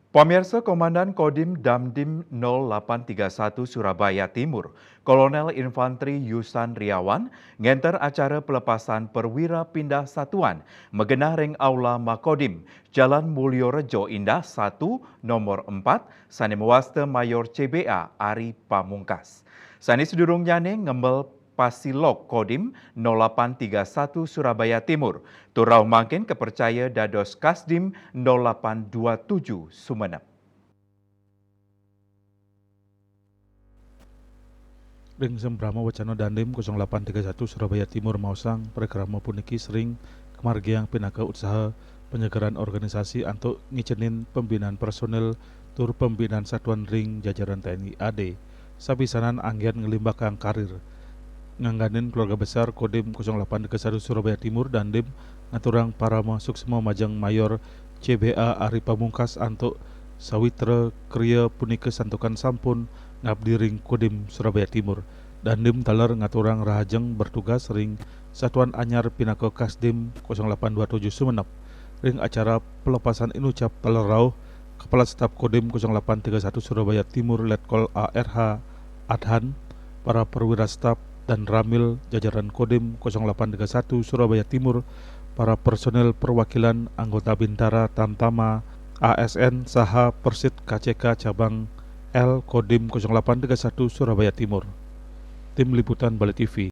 Pemirsa Komandan Kodim Damdim 0831 Surabaya Timur, Kolonel Infantri Yusan Riawan, ngenter acara pelepasan perwira pindah satuan, megenah ring aula Makodim, Jalan Mulyorejo Indah 1, nomor 4, Sanemewaste Mayor CBA Ari Pamungkas. Sani sedurung nyane ngembel Pasilok Kodim 0831 Surabaya Timur. Turau mangkin kepercaya dados Kasdim 0827 Sumenep. Ring Sembrama Wacana Dandim 0831 Surabaya Timur Mausang programa puniki sering kemargiang pinaka usaha penyegaran organisasi untuk ngicenin pembinaan personel tur pembinaan satuan ring jajaran TNI AD sabisanan anggian ngelimbah kang karir ngangganin keluarga besar Kodim 0831 Surabaya Timur Dandim ngaturang para suksema majang mayor CBA Ari Pamungkas antuk sawitra kriya punika santukan sampun ngabdi ring Kodim Surabaya Timur. Dandim taler ngaturang rahajeng bertugas ring Satuan Anyar pinaka Kasdim 0827 Sumenep. Ring acara pelepasan inucap taler rauh Kepala Staf Kodim 0831 Surabaya Timur Letkol ARH Adhan, para perwira staf dan ramil jajaran Kodim 0831 Surabaya Timur, para personel perwakilan anggota Bintara Tamtama ASN Saha Persit KCK Cabang L Kodim 0831 Surabaya Timur. Tim Liputan Bali TV.